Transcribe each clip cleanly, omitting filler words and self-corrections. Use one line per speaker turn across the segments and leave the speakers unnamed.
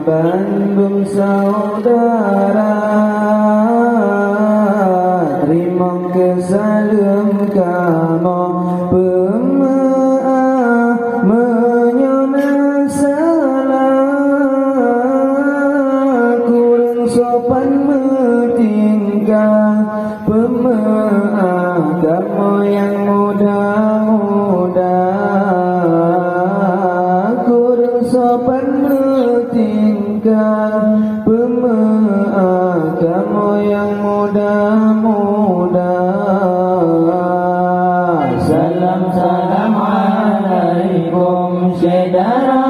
Bandung saudara, terima kesalam kamu pemaaf menyona salah, kurang sopan bertingkah, pemaaf kamu yang muda-muda, kurang sopan bertingkah, pemaaf kamu yang muda-muda. Salam alaikum saudara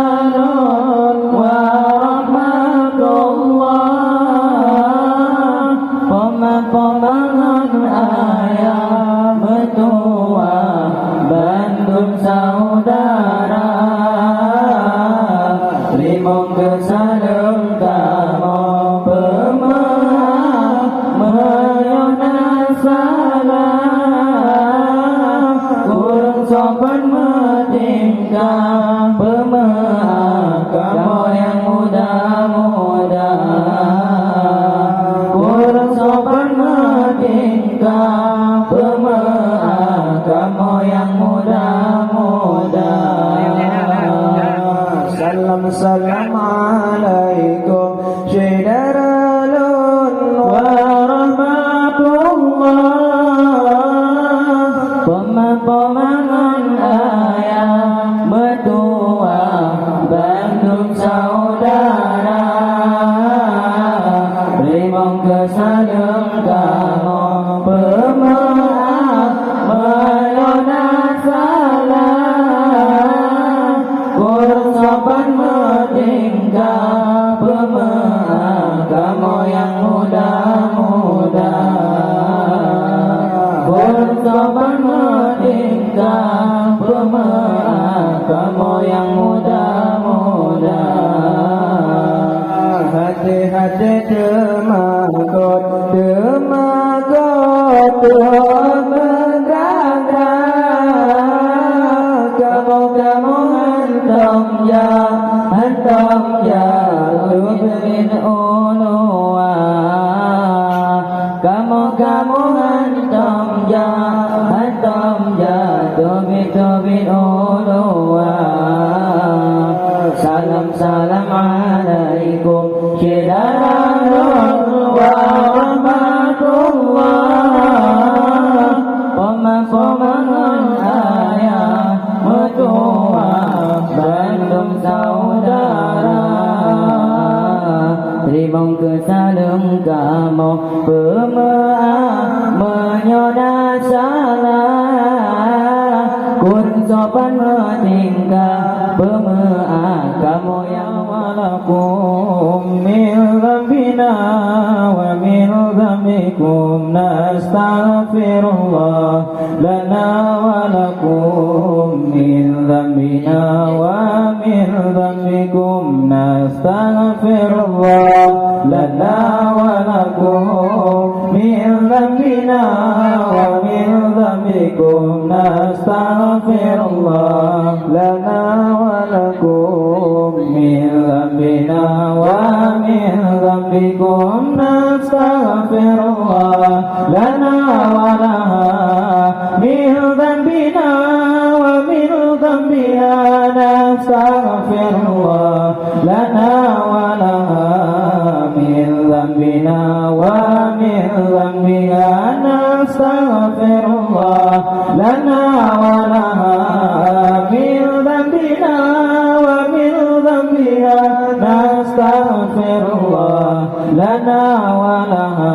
warahmatullah, pemapaman ayah mertua Bandung saudara, terima kesalam kamu pemaaf menyona salah, kurang sopan bertingkah, pemaaf kamu yang muda-muda, kurang sopan bertingkah, pemaaf kamu yang muda-muda. Salam alaikum saudara warahmatullah, pemapaman ayah mertua Bandung saudara, terima kesalam kamu pemaaf menyona salah, kurang sopan bertingkah, pemaaf kamu yang muda-muda, kurang sopan bertingkah, pemaaf kamu yang muda-muda. Hati-hati demakot, demakot Tuhan menggerak, kamu hantam ya tubin ulua, kamu hantam ya tubin ulua. Salam alaikum saudara warahmatullah, pemapaman ayah mertua Bandung saudara, terima kesalam kamu pemaaf menyona salah, kurang sopan bertingkah, pemaaf kamu yang walakum min dzambina wa min dzambikum nastaghfirullah lana walakum min dzambina wa min dzambikum nastaghfirullah lana walakum min dzambina wa min dzambikum nastaghfirullah lana walakum min dzambina wa min dzambikum nastaghfirullah lana walaha min dzambina wa min dzambiha nastaghfirullah lana walaha min dzambina wa min dzambiha nastaghfirullah lana walaha min dzambina wa min dzambiha nastaghfirullah lana walaha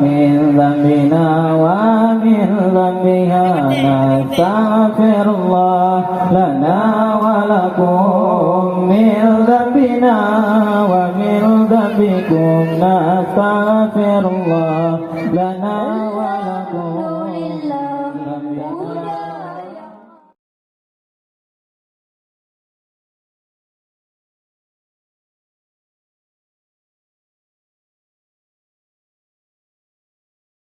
min dzambina wa min dzambiha nastaghfirullah lana walakum min dzambina wa min dzambikum nastaghfirullah